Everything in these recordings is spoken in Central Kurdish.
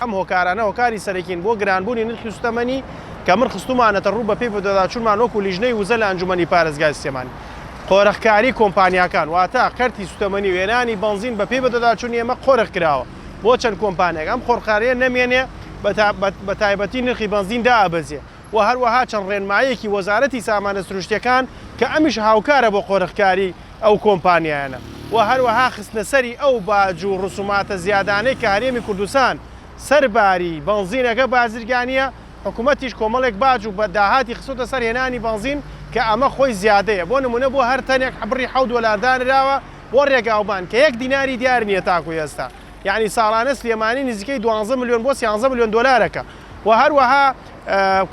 ئەم هۆکارانە هۆکاری سەرەکین بۆ گرانبوونی نرخی سوتەمەنی کە من خستومانەتە ڕوو بە پێی بەدەداچوونمان وەکو لیژنەی وزە لە ئەنجومەنی پارێزگای سلێمانی قۆرەخکاری کۆمپانیاکان واتە کەرتی سوتەمەنی و وێنانی بەنزین بە پێی بەدەداچوونی ئێمە قۆرەخ کراوە بۆ چەند کۆمپانیاک ئەم قۆرخکاریە نەمێنێ بە تایبەتی نرخی بەنزین دابەزێ و هەروەها چەند ڕێنمایەکی وەزارەتی سامانە سروشتیەکان کە ئەمیش هاوکارە بۆ قۆرەخکاری ئەو کۆمپانیایانە و هەروەها خستنە سەری ئەو باج و ڕسوماتە زیادانەی کە هەرێمی کوردستان سەرباری بەنزینەکە بازرگانیە حکوومەتیش کۆمەڵێک باج و بە داهاتی خستۆتە سەر هێنانی بەنزین کە ئەمە خۆی زیادەیە بۆ نمونە بۆ هەر تەنێک حبڕی 7 دۆلار دانراوە بۆ ڕێگاوبان کە 1 دیناری دیار نییە تاکو ئێستا یعنی ساڵانە سلێمانی نزیکەی 12 میلیۆن بۆ 13 میلیۆن دلارەکە و هەروەها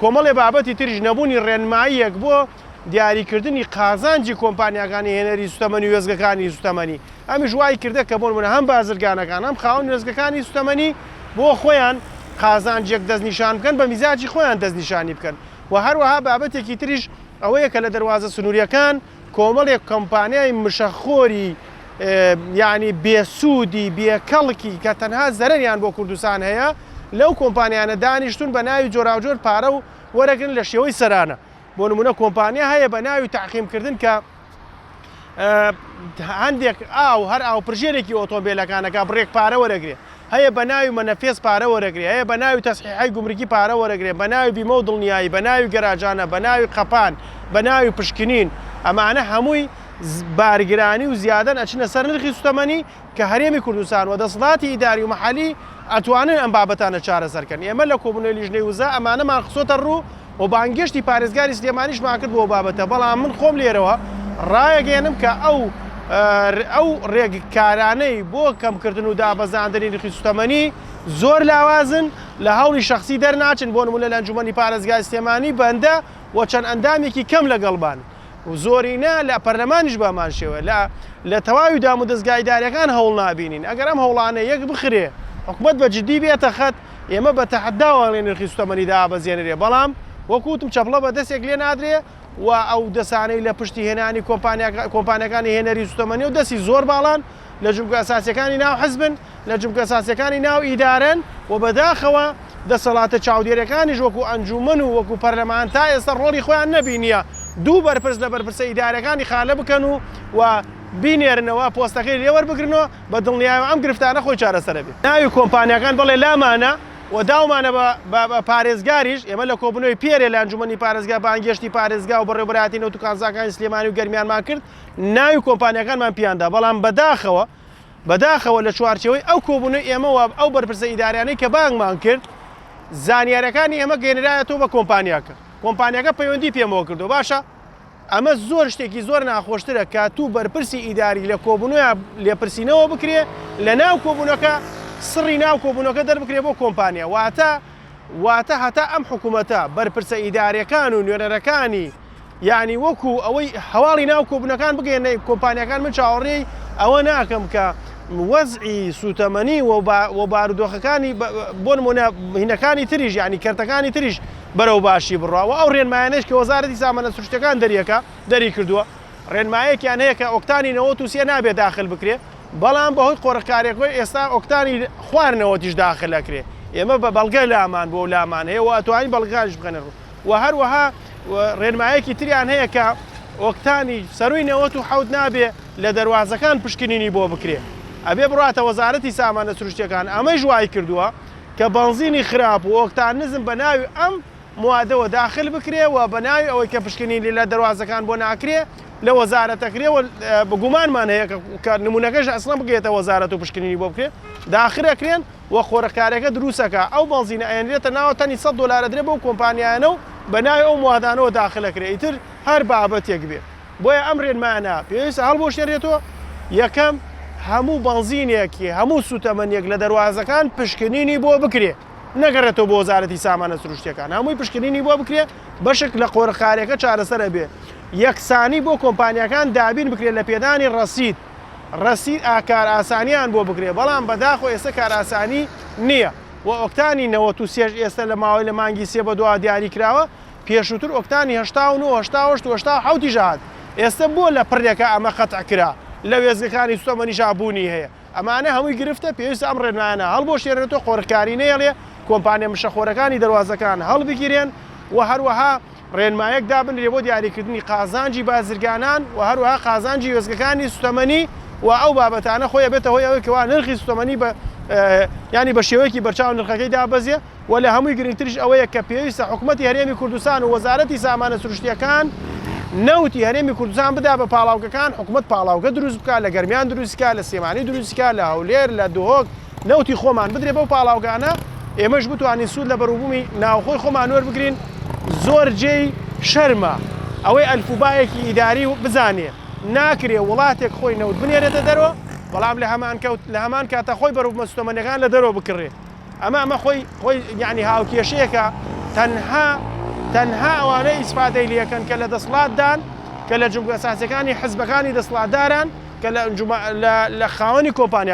کۆمەڵێ بابەتی تریش نەبوونی ڕێنماییەک بۆ دیاریکردنی قازانجی کۆمپانیاکانی هێنەری سوتەمەنی و وێزگەکانی سوتەمەنی ئەمیش وای کردە کە بۆ نمونە هەم بازرگانەکان هەم خاوەن وێزگەکانی سوتەمەنی بۆ خۆیان قازانجێک دەستنیشان بکەن بە میزاجی خۆیان دەستنیشانی بکەن و هەروەها بابەتێکی تریش ئەوەیە کە لە دەواازە سنووریەکان کۆمەڵێک کۆمپانیای مشەخۆری یعنی بێسوودی بێکەڵکی کە تەنها زەرەریان بۆ کوردستان هەیە لەو کۆمپانیانە دانیشتون بە ناوی جۆراوجۆر پارە و وەرەگرن لە شێوەی سەرانە بۆ نمونە کۆمپانیا هەیە بە ناوی تاقیمکردن کە هەندێک ئاو هەر ئاو پرژێرێکی ئۆتۆمبیلەکانەکە بڕێک پارە وەرەگرێ هەیە بە ناوی مەنەفێس پارە وەرەگرێ هەیە بە ناوی تەسحیحای گومرگی پارە وەرەگرێ بە ناوی بیمە و دڵنیایی بە ناوی گەراجانە بە ناوی قەپان بە ناوی پشکنین ئەمانە هەمووی بارگرانی و زیادەن ئەچنە سەر نرخی سوتەمەنی کە هەرێمی کوردستان و دەسەڵاتی ئیداری و مەحەلی ئەتوانن ئەم بابەتانە چارەسەرکەن ئێمە لە کۆبوونەوەی لیژنەی وزە ئەمانەمان خسۆتە ڕوو و بانگشتی پارێزگاری سلێمانیشمان کرد بۆ بابەتە بەڵام من خۆم لێرەوە ڕایەگەێنم کە ئەو ڕێگکارانەی بۆ کەمکردن و دابەزاندنی نرخی سوتەمەنی زۆر لاوازن لە هەوڵی شخصی دەرناچن بۆ نمونە لە ئەنجومەنی پارێزگای سلێمانی بەندە و چەند ئەندامێکی کەم لەگەڵبان و زۆرینە لە پەرلەمانیش بامان شێوە لە تەواوی دام و دەستگای دارەکان هەوڵ نابینین ئەگەر ئەم هەوڵانە یەک بخرێ حکومەت بە جددی بێتە خەت ئێمە بە تەحەداوەڵێ نرخی سوتەمەنی دابەزێنرێ بەڵام وەکوتم چەپڵە بە دەستێک لێ نادرێ و ئەو دەسانەی لە پشتی هێنانی کۆمپانیەکانی هێنەری سوتەمەنی و دەستی زۆر باڵان لە جومگە ئەساسیەکانی ناو حزبن لە جومگە ئەساسیەکانی ناو ئیدارەن و بەداخەوە دەسەڵاتە چاودێرەکانیش وەکو ئەنجومەن و وەکو پەرلەمان تا ئێستا ڕۆڵی خۆیان نەبینیە دوو بەرپرس لە بەرپرسە ئیدارەکانی خالە بکەن و بینێرنەوە پۆستەکەی لێوەربگرنەوە بە دڵنیایە ئەم گرفتانە خۆی چارەسەرە بێت ناوی کۆمپانیەکان بەڵێ لامانە و داومانە بە پارێزگاریش ئێمە لە کۆبوونەوەی پێرێ لە ئەنجومەنی پارێزگا بانگشتی پارێزگا و بەڕێوەبەرهاتی نەوتوکانزاکانی سلێمانی و گەرمیانمان کرد ناوی کۆمپانیەکانمان پیاندا بەڵام بەداخەوە لە چوارچەوەی ئەو کۆبوونەوەی ئێمە و ئەو بەرپرسە ئیداریانەی کە بانگمان کرد زانیاریەکانی ئێمە گەێنرایەتەوە بە کۆمپانیەکە پەیوەندی پێمەوە کردو باشە ئەمە زۆر شتێکی زۆر ناخۆشترە کاتوو بەرپرسی ئیداری لە کۆبوونەوە لێپرسینەوە بکرێ لە ناو کۆبوونەکە سڕی ناو کۆبوونەکە دەربکرێ بۆ کۆمپانیا واتە هەتا ئەم حکوومەتە بەرپرسە ئیدارەکان و نوێنەرەکانی یعنی وەکو ئەوەی هەواڵی ناو کۆبوونەکان بگەێنە کۆمپانیەکان من چاوەڕێی ئەوە ناکەم کە وەزعی سوتەمەنی و بارودۆخەکانی بۆ نمونە هینەکانی تریش یعنی کەرتەکانی تریش بەرەو باشی بڕاوە ئەو ڕێنمایانەش کە وەزارەتی سامانە سروشتیەکان دەری کردووە ڕێنمایەکیان هەیە کە ئۆکتانی 93 نابێت داخل بکرێ بەڵام بەهۆی قۆرەخکارێکەوەی ئێستا ئۆکتانی خواردنەوەتیش داخل ئەکرێ ئێمە بە بەڵگە لامان بۆ لامان هەیە و ئەتوانی بەڵگانیش بخەنە ڕوو و هەروەها ڕێنمایەکی تریان هەیە کە ئۆکتانی سەروی 97 نابێ لە دەواازەکان پشکنینی بۆ بکرێ ئەبێ بڕاتە وەزارەتی سامانە سروشتیەکان ئەمەی ژوای کردووە کە بەنزینی خراپ و ئۆکتان نزم بە ناوی ئەم موادەوە داخل بکرێ و بە ناوی ئەوەی کە پشکنینی لە دەواازەکان بۆ ناکرێ لە وەزارەتەکرێ و بگومانمان هەیە کە نمونونەکەش ئەسڵە بگێتە وەزارەت و پشکنینی بۆ بکرێ داخرەکرێن و خۆرەکارەکە دروستەکە ئەو بەنزینە ئەێنرێتە ناوە تەنی 100 دلار درێ بۆ کۆمپانیانە و بە ناوی ئەو موادانەوە داخلەکرێ ئیتر هەر بابەتێک بێ بۆیە ئەم ڕێنمانە پێویستە هەڵبۆشێنرێتەوە یەکەم هەموو بەنزینێکی هەموو سوتەمەنیەک لە دەواازەکان پشکنینی بۆ بکرێ نەگەڕێتەوە بۆ وەزارەتی سامانە سروشتیەکان هەمووی پشکنینی بۆ بکرێ بەشک لە قۆرەخارەکە چارەسەرە بێ یەکسانی بۆ کۆمپانیەکان دابین بکرێت لە پێدانی ڕەسید ئاکار ئاسانیان بۆ بکرێ بەڵام بەداخۆ ئێستا کار ئاسانی نییە و ئۆکتانی 93 ئێستا لە ماوەی لە مانگی سێ بە دوا دیاری کراوە پێشووتر ئۆکتانی 89 ژاهات ئێستا بۆ لە پڕێکە ئەمە قەتع کرا لە وێزگەکانی سوتەمەنی ژابوونی هەیە ئەمانە هەمووی گرفتە پێویستە ئەم ڕێنمایانە هەڵبۆشێنێتەوە قۆڕکاری نێڵێ کۆمپانیا مشەخۆرەکانی دەواازەکان هەڵبگیرێن و هەروەها ڕێنمایەک دابنرێ بۆ دیاریکردنی قازانجی بازرگانان و هەروەها قازانجی وێزگەکانی سوتەمەنی و ئەو بابەتانە خۆی بێتە هۆی ئەوەی کەوا نرخی سوتەمەنی بە ینی بە شێوەیەکی بەرچاو نرخەکەی دابەزێ و لە هەمووی گرنگتریش ئەوەیە کە پێویستە حکوومەتی هەرێمی کوردستان و وەزارەتی سامانە سروشتیەکان نەوتی هەرێمی کوردستان بدا بە پاڵاوگەکان حکوومەت پاڵاوگە دروست بکات لە گەرمیان دروستکە لە سێمانی دروستکە لە هەولێر لە دوهۆک نەوتی خۆمان بدرێ بەو پاڵاوگانە ئێمەش بتوانین سوود لە بەروبوومی ناوخۆی خۆمان وەربگرین زۆر جێی شەرمە ئەوەی ئەلفوبایەکی ئیداری بزانێ ناکرێ وڵاتێک خۆی نەوت بنێرێتە دەرەوە بەڵام لە هەمان کاتە خۆی بەروبوومە سوتەمەنیەکان لە دەرەوە بکڕێ ئەمە خۆی یعنی هاوکێشەیەکە تەنها ئەوانەی ئیسفادەی لەکەن کە لە دەسڵاتدان کە لە جمهوریە ئەساسیەکانی حزبەکانی دەسڵاتداران کە لە خاوەنی کۆمپانیا